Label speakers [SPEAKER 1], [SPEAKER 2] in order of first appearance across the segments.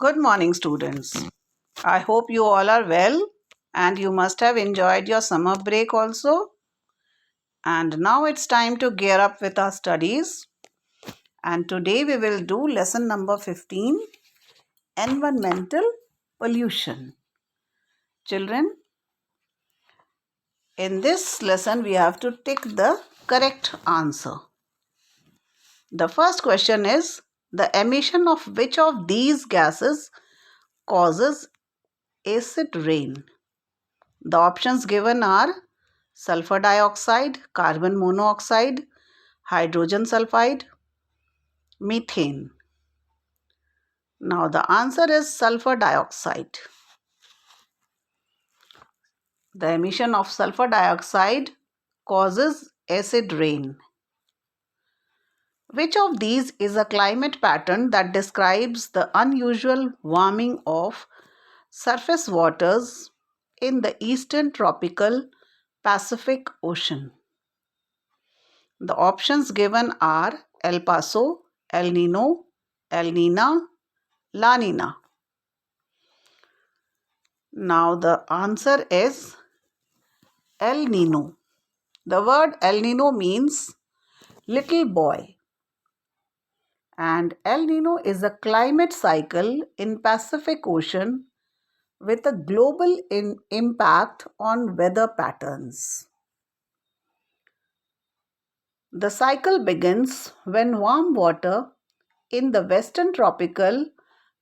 [SPEAKER 1] Good morning, students. I hope you all are well and you must have enjoyed your summer break also. And now it's time to gear up with our studies. And today we will do lesson number 15, Environmental Pollution. Children, in this lesson we have to tick the correct answer. The first question is, the emission of which of these gases causes acid rain? The options given are sulfur dioxide, carbon monoxide, hydrogen sulfide, methane. Now the answer is sulfur dioxide. The emission of sulfur dioxide causes acid rain. Which of these is a climate pattern that describes the unusual warming of surface waters in the eastern tropical Pacific Ocean? The options given are El Paso, El Nino, El Nina, La Nina. Now the answer is El Nino. The word El Nino means little boy. And El Nino is a climate cycle in Pacific Ocean with a global impact on weather patterns. The cycle begins when warm water in the western tropical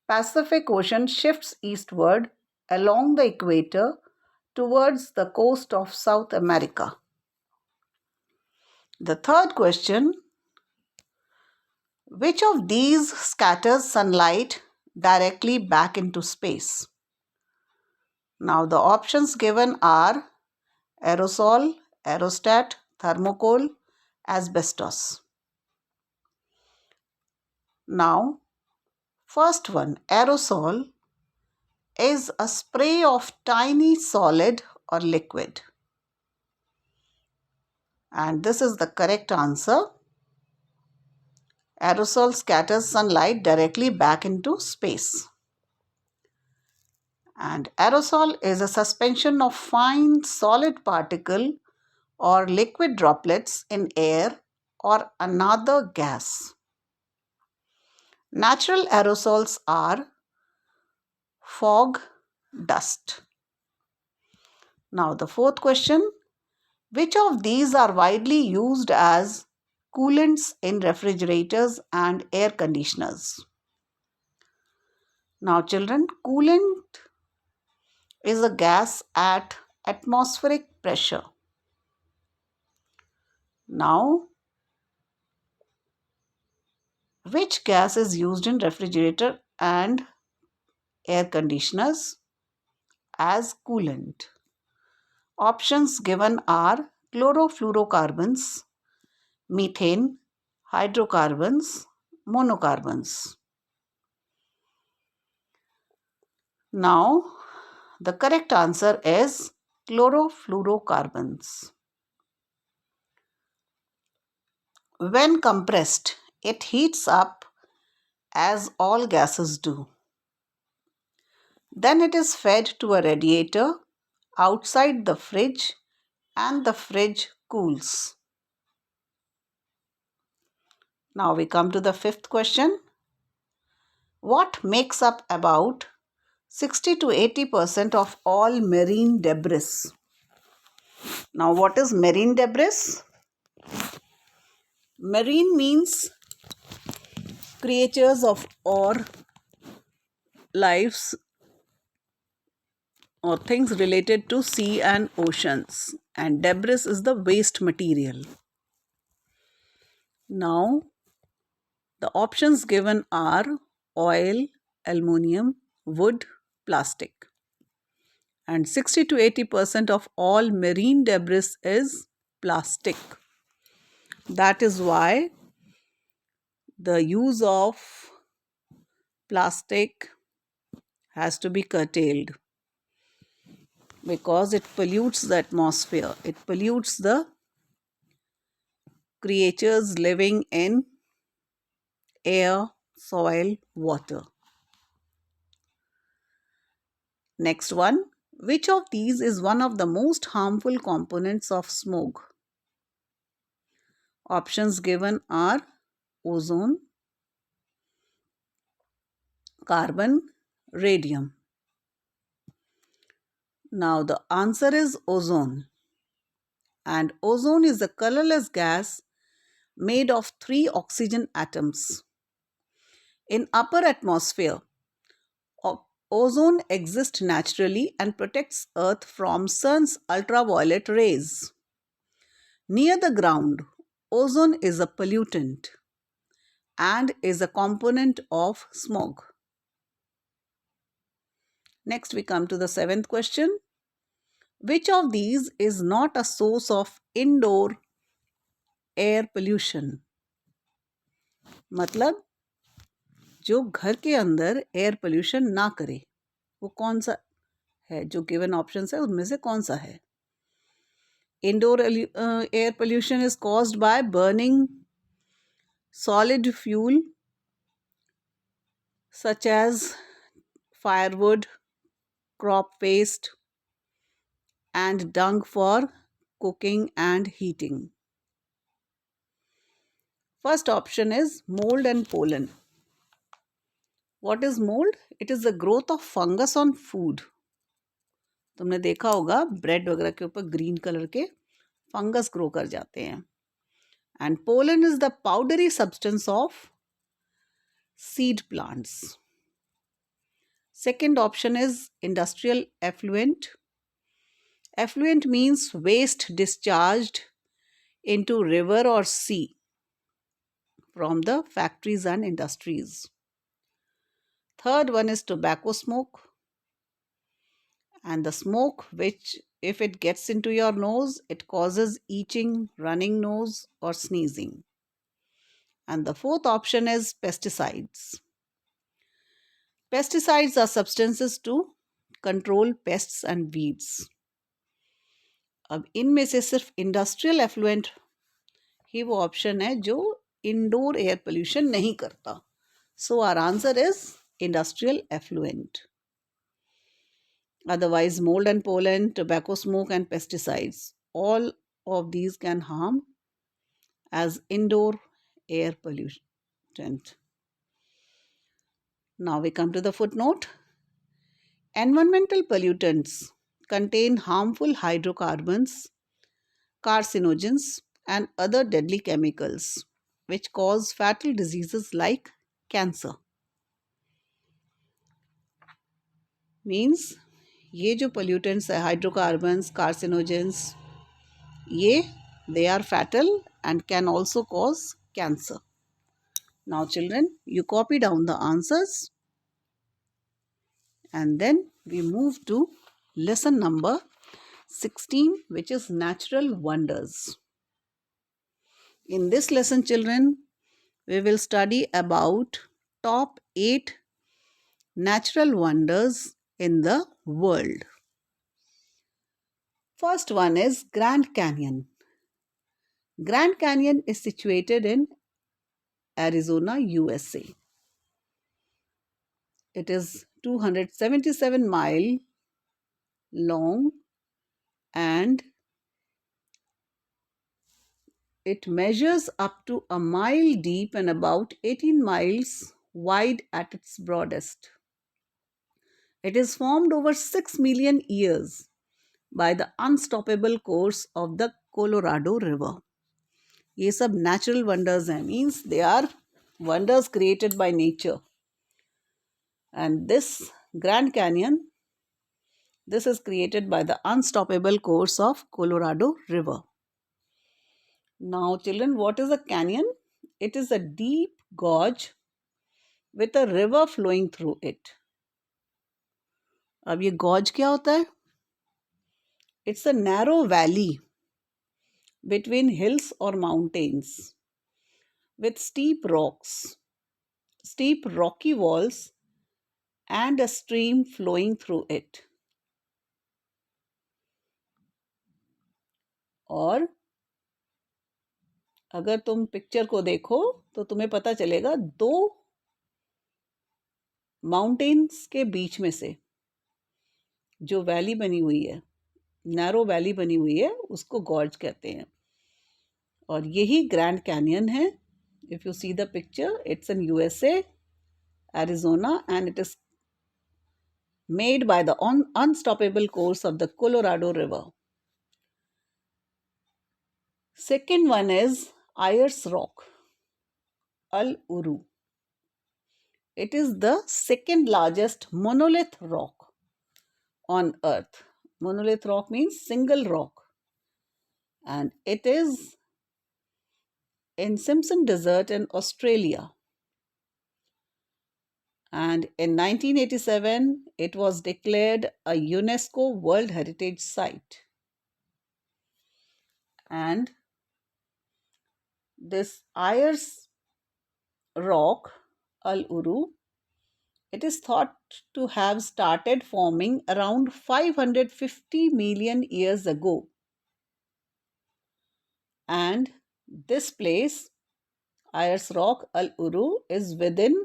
[SPEAKER 1] Pacific Ocean shifts eastward along the equator towards the coast of South America. The third question, which of these scatters sunlight directly back into space? Now the options given are aerosol, aerostat, thermocol, asbestos. Now, first one, aerosol is a spray of tiny solid or liquid. And this is the correct answer. Aerosol scatters sunlight directly back into space. And aerosol is a suspension of fine solid particle or liquid droplets in air or another gas. Natural aerosols are fog, dust. Now the fourth question, which of these are widely used as coolants in refrigerators and air conditioners? Now children, coolant is a gas at atmospheric pressure. Now, which gas is used in refrigerator and air conditioners as coolant? Options given are chlorofluorocarbons, methane, hydrocarbons, monocarbons. Now, the correct answer is chlorofluorocarbons. When compressed, it heats up as all gases do. Then it is fed to a radiator outside the fridge and the fridge cools. Now we come to the fifth question. What makes up about 60 to 80% of all marine debris? Now what is marine debris? Marine means creatures of or lives or things related to sea and oceans, and debris is the waste material. Now the options given are oil, aluminium, wood, plastic. And 60 to 80% of all marine debris is plastic. That is why the use of plastic has to be curtailed, because it pollutes the atmosphere. It pollutes the creatures living in air, soil, water. Next one, which of these is one of the most harmful components of smoke? Options given are ozone, carbon, radium. Now the answer is ozone. And ozone is a colorless gas made of 3 oxygen atoms. In upper atmosphere, ozone exists naturally and protects Earth from sun's ultraviolet rays. Near the ground, ozone is a pollutant and is a component of smog. Next, we come to the seventh question. Which of these is not a source of indoor air pollution? मतलब जो घर के अंदर air pollution ना करे, वो कौन सा है? जो गिवन ऑप्शंस है उनमें से कौन सा है? Indoor air pollution is caused by burning solid fuel such as firewood, crop waste, and dung for cooking and heating. First option is mold and pollen. What is mold? It is the growth of fungus on food. तुमने देखा होगा bread वगैरह के ऊपर green colour के fungus grow कर जाते हैं. And pollen is the powdery substance of seed plants. Second option is industrial effluent. Effluent means waste discharged into river or sea from the factories and industries. Third one is tobacco smoke. And the smoke, which if it gets into your nose, it causes itching, running nose, or sneezing. And the fourth option is pesticides. Pesticides are substances to control pests and weeds. अब इनमें से सिर्फ industrial effluent ही वो option है जो indoor air pollution नहीं करता. So our answer is industrial effluent. Otherwise, mold and pollen, tobacco smoke, and pesticides, all of these can harm as indoor air pollutant. Now we come to the footnote. Environmental pollutants contain harmful hydrocarbons, carcinogens, and other deadly chemicals which cause fatal diseases like cancer. Means ये जो pollutants है, hydrocarbons, carcinogens, ये they are fatal and can also cause cancer. Now children, you copy down the answers and then we move to lesson number 16, which is natural wonders. In this lesson children, we will study about top 8 natural wonders in the world. First one is Grand Canyon. Grand Canyon is situated in Arizona, USA. It is 277 mile long and it measures up to a mile deep and about 18 miles wide at its broadest. It is formed over 6 million years by the unstoppable course of the Colorado River. ये सब natural wonders हैं, means they are wonders created by nature. And this Grand Canyon, this is created by the unstoppable course of Colorado River. Now children, what is a canyon? It is a deep gorge with a river flowing through it. अब ये gorge क्या होता है? It's a narrow valley between hills or mountains with steep rocks, steep rocky walls and a stream flowing through it. और अगर तुम picture को देखो तो तुम्हें पता चलेगा दो माउंटेन्स के बीच में से जो वैली बनी हुई है, नैरो वैली बनी हुई है, उसको गॉर्ज कहते हैं। और यही ग्रैंड कैनियन है। If you see the picture, it's in USA, Arizona, and it is made by the unstoppable course of the Colorado River. Second one is Ayers Rock, Al Uru. It is the second largest monolith rock on earth. Monolith rock means single rock, and it is in Simpson Desert in Australia. And in 1987, it was declared a UNESCO World Heritage Site. And this Ayers Rock, Al Uru, it is thought to have started forming around 550 million years ago. And this place, Ayers Rock, Al Uru, is within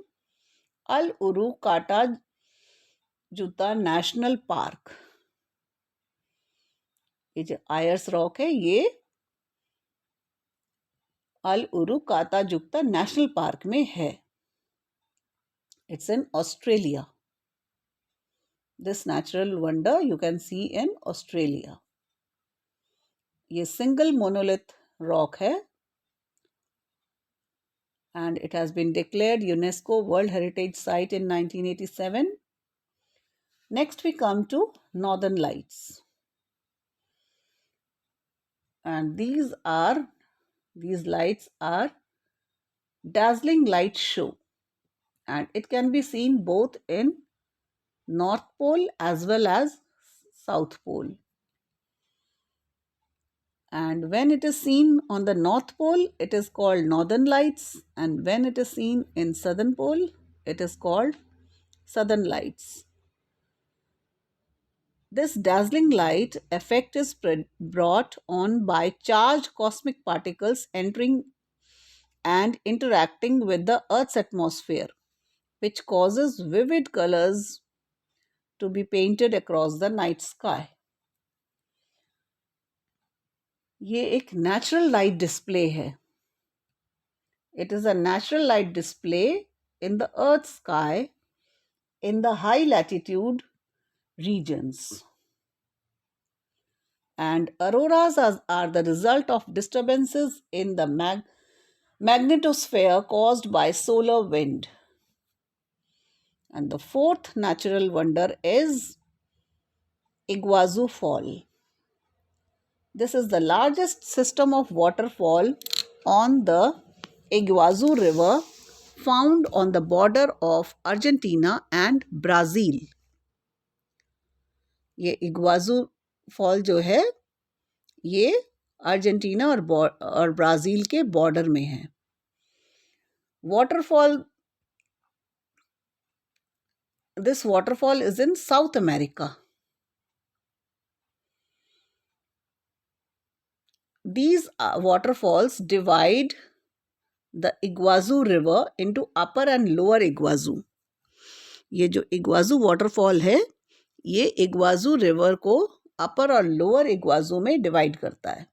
[SPEAKER 1] Al Uru Kata Juta National Park. ये जो Ayers Rock है, ये अल उरू काता जुक्ता national park में है. It's in Australia. This natural wonder you can see in Australia. ये single monolith rock है and it has been declared UNESCO World Heritage Site in 1987. Next we come to Northern Lights. And these lights are dazzling light show, and it can be seen both in North Pole as well as South Pole. And when it is seen on the North Pole, it is called Northern Lights, and when it is seen in Southern Pole, it is called Southern Lights. This dazzling light effect is brought on by charged cosmic particles entering and interacting with the Earth's atmosphere, which causes vivid colors to be painted across the night sky. ये एक natural light display है. It is a natural light display in the Earth's sky in the high latitude regions. And auroras are the result of disturbances in the magnetosphere caused by solar wind. And the fourth natural wonder is Iguazu Fall. This is the largest system of waterfall on the Iguazu River, found on the border of Argentina and Brazil. ये इग्वाजू fall जो है, ये Argentina और Brazil के border में है. This waterfall is in South America. These waterfalls divide the Iguazu River into upper and lower Iguazu. ये जो इग्वाजू वाटरफॉल है, ये इग्वाजू रिवर को अपर और लोअर इग्वाजू में डिवाइड करता है.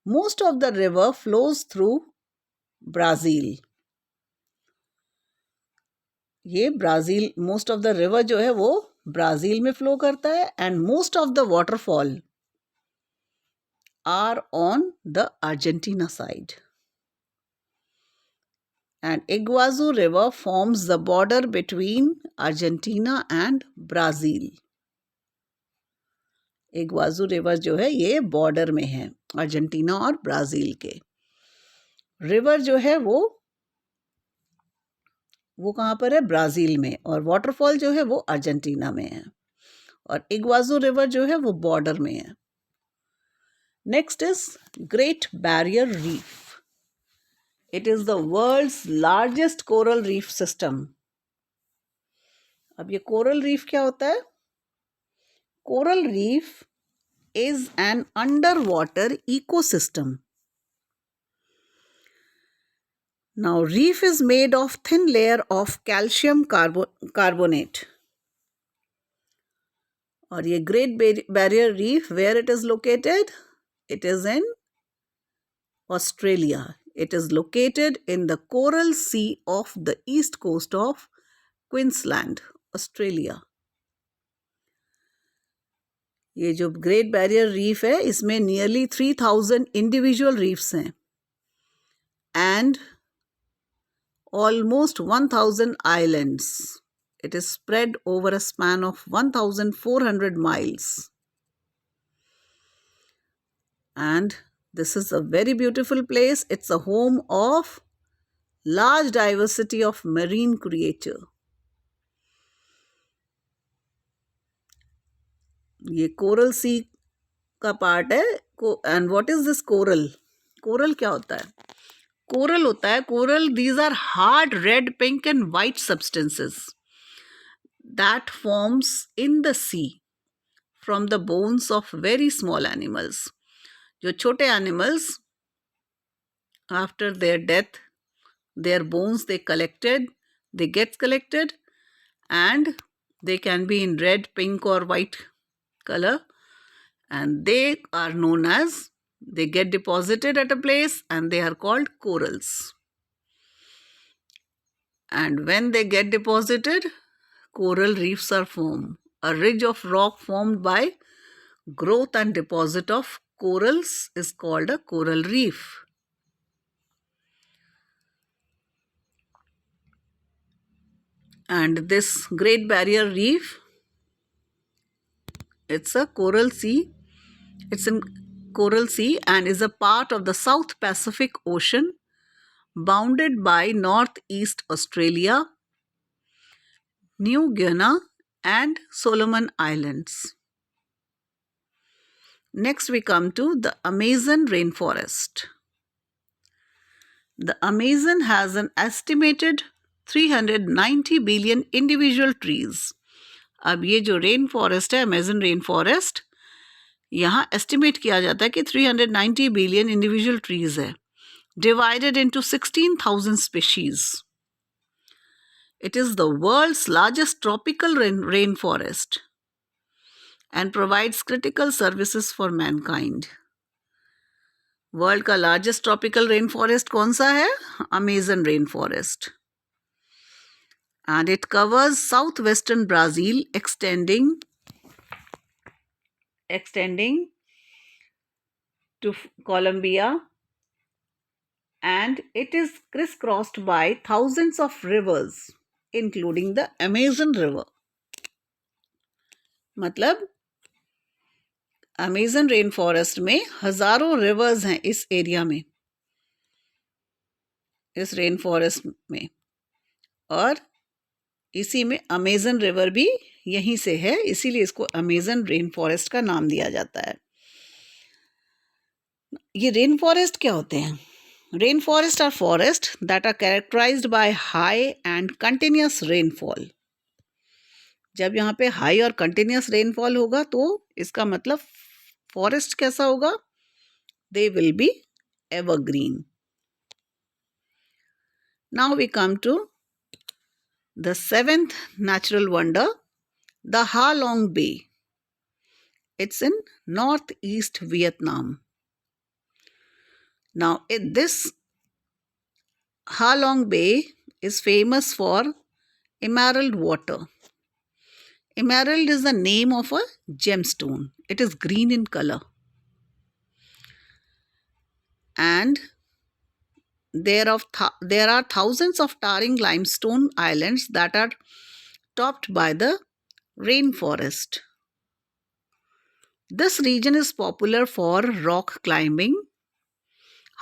[SPEAKER 1] Most of the river flows through Brazil. ये Brazil, most of the river जो है वो ब्राज़ील में फ्लो करता है. And most of the waterfall are on the Argentina side. And Iguazu River forms the border between Argentina and Brazil. Iguazu river जो है ये बॉर्डर में है अर्जेंटीना और ब्राज़ील के. रिवर जो है वो कहाँ पर है? ब्राज़ील में. और वाटरफॉल जो है वो अर्जेंटीना में है. और इग्वाजू रिवर जो है वो बॉर्डर में है. Next is great barrier reef. It is the world's largest coral reef system. अब ये coral reef क्या होता है? Coral reef is an underwater ecosystem. Now, reef is made of thin layer of calcium carbonate. और ये great barrier reef where it is located? It is in Australia. It is located in the Coral Sea of the east coast of Queensland, Australia. ये जो great barrier reef है इसमें nearly 3000 individual reefs हैं and almost 1000 islands. It is spread over a span of 1400 miles. And this is a very beautiful place. It's a home of large diversity of marine creature. ये coral सी का part है. And what is this coral? Coral क्या होता है? Coral होता है, coral, these are hard red, pink and white substances that forms in the sea from the bones of very small animals. जो छोटे animals after their death, their bones they get collected and they can be in red, pink or white color, and they are known as, they get deposited at a place and they are called corals. And when they get deposited, coral reefs are formed. A ridge of rock formed by growth and deposit of corals is called a coral reef. And this Great Barrier Reef, it's a coral sea. It's in Coral Sea and is a part of the South Pacific Ocean, bounded by Northeast Australia, New Guinea and Solomon Islands. Next we come to the Amazon rainforest. The Amazon has an estimated 390 billion individual trees. अब ये जो rain forest है, Amazon rain forest, यहाँ estimate किया जाता है कि 390 billion individual trees है, divided into 16,000 species. It is the world's largest tropical rainforest and provides critical services for mankind. World का लार्जेस्ट ट्रॉपिकल रेन फॉरेस्ट कौन सा है? Amazon rain forest. And it covers southwestern Brazil, extending to Colombia, and it is crisscrossed by thousands of rivers, including the Amazon River. मतलब Amazon rain forest में हजारों reverse हैं इस area में, इस रेन फॉरेस्ट में, और इसी में अमेजन रिवर भी यहीं से है, इसीलिए इसको अमेजन रेन फॉरेस्ट का नाम दिया जाता है. ये रेन फॉरेस्ट क्या होते हैं? Rain forest are forest that are characterized by high and continuous rainfall. जब यहाँ पे हाई और कंटिन्यूस रेनफॉल होगा तो इसका मतलब फॉरेस्ट कैसा होगा? They will be evergreen. Now we come to the seventh natural wonder, the Ha Long Bay. It's in northeast Vietnam. Now, this Ha Long Bay is famous for emerald water. Emerald is the name of a gemstone. It is green in color. And there are thousands of towering limestone islands that are topped by the rainforest. This region is popular for rock climbing.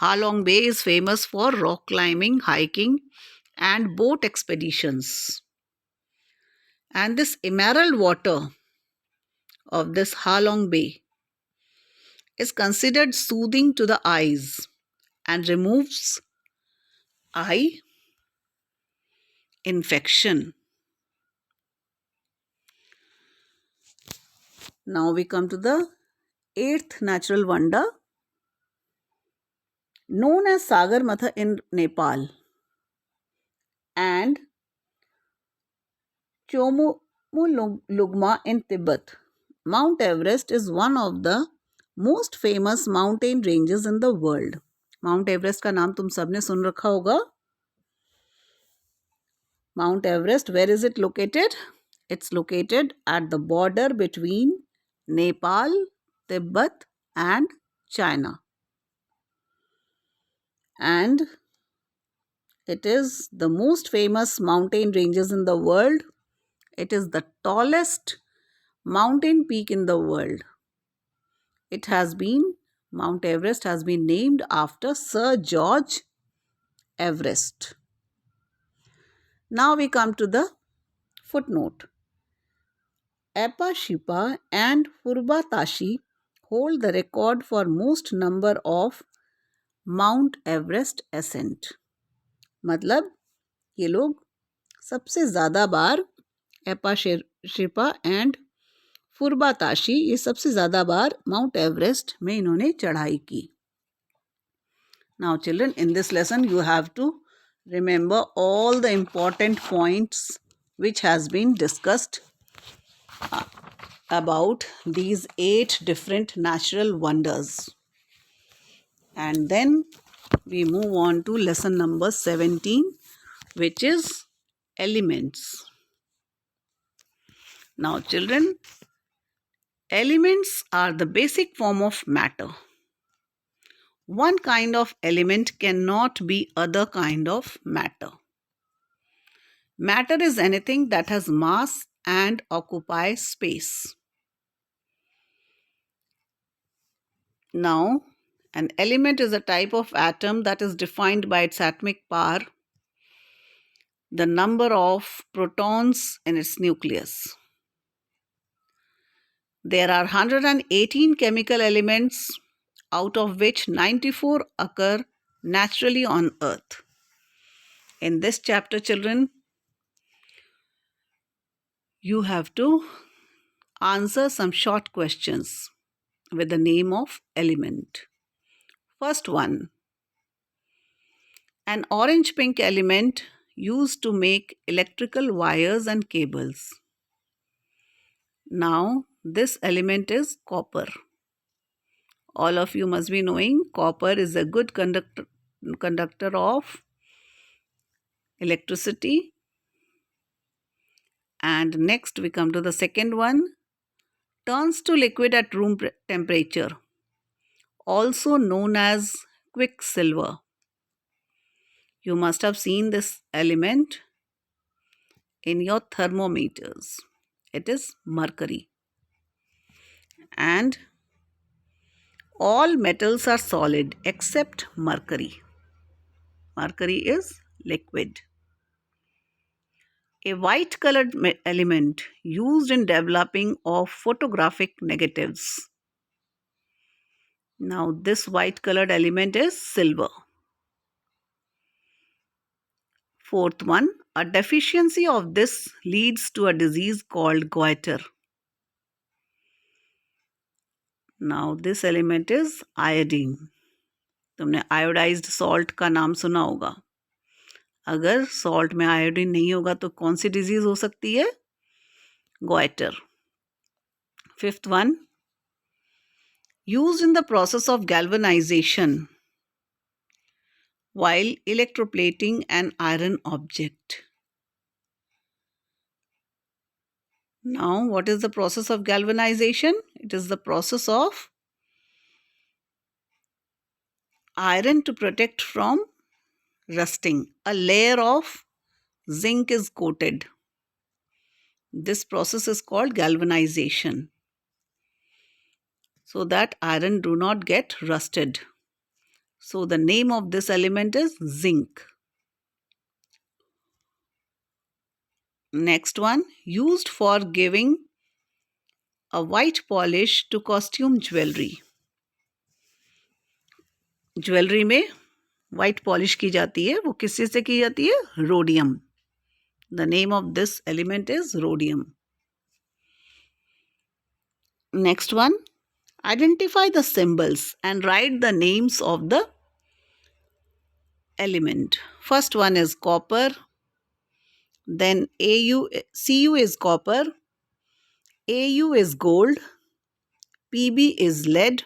[SPEAKER 1] Ha Long Bay is famous for rock climbing, hiking, and boat expeditions. And this emerald water of this Ha Long Bay is considered soothing to the eyes and removes eye infection. Now we come to the eighth natural wonder, known as Sagarmatha in Nepal and Chomolungma in Tibet. Mount Everest is one of the most famous mountain ranges in the world. Mount Everest का नाम तुम सबने सुन रखा होगा. Mount Everest, where is it located? It's located at the border between Nepal, Tibet, and China. And it is the most famous mountain ranges in the world. It is the tallest mountain peak in the world. Mount Everest has been named after Sir George Everest. Now we come to the footnote. Apashipa and Furbatashi hold the record for most number of Mount Everest ascent. मतलब ये लोग सबसे ज़्यादा बार एपाशिपा and फुरबाताशी ये सबसे ज़्यादा बार mount Everest में इन्होंने चढ़ाई की. Now children, in this lesson you have to remember all the important points which has been discussed about these 8 different natural wonders. And then we move on to lesson number 17, which is elements. Now children, elements are the basic form of matter. One kind of element cannot be other kind of matter. Matter is anything that has mass and occupies space. Now, an element is a type of atom that is defined by its atomic power, the number of protons in its nucleus. There are 118 chemical elements, out of which 94 occur naturally on Earth. In this chapter, children, you have to answer some short questions with the name of element. First one, an orange-pink element used to make electrical wires and cables. Now, this element is copper. All of you must be knowing copper is a good conductor of electricity. And next we come to the second one, turns to liquid at room temperature, also known as quicksilver. You must have seen this element in your thermometers. It is mercury. And all metals are solid except mercury. Mercury is liquid. A white colored element used in developing of photographic negatives. Now this white colored element is silver. Fourth one, a deficiency of this leads to a disease called goiter. Now this element is iodine. तुमने iodised salt का नाम सुना होगा. अगर salt में iodine नहीं होगा तो कौन सी डिजीज हो सकती है? Goitre. Fifth one, used in the process of galvanization while electroplating an iron object. Now, what is the process of galvanization? It is the process of iron to protect from rusting. A layer of zinc is coated. This process is called galvanization, so that iron do not get rusted. So the name of this element is zinc. Next one, used for giving a white polish to costume jewelry. Jewellery में white polish की जाती है, वो किस चीज़ से की जाती है? Rhodium. The name of this element is rhodium. Next one, identify the symbols and right the names of the element. First one is copper, then Cu is copper, AU is gold, PB is lead,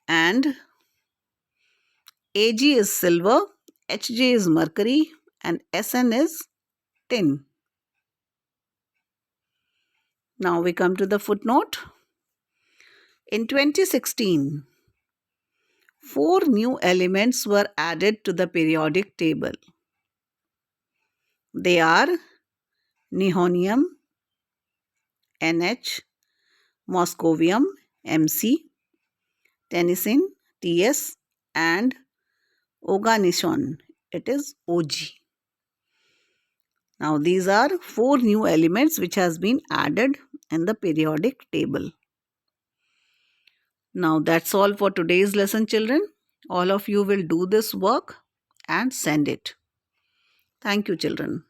[SPEAKER 1] and AG is silver, HG is mercury, and SN is tin. Now we come to the footnote. In 2016, 4 new elements were added to the periodic table. They are nihonium, NH, moscovium, MC, tennessine, TS, and oganesson, it is OG. Now these are 4 new elements which has been added in the periodic table. Now that's all for today's lesson, children. All of you will do this work and send it. Thank you, children.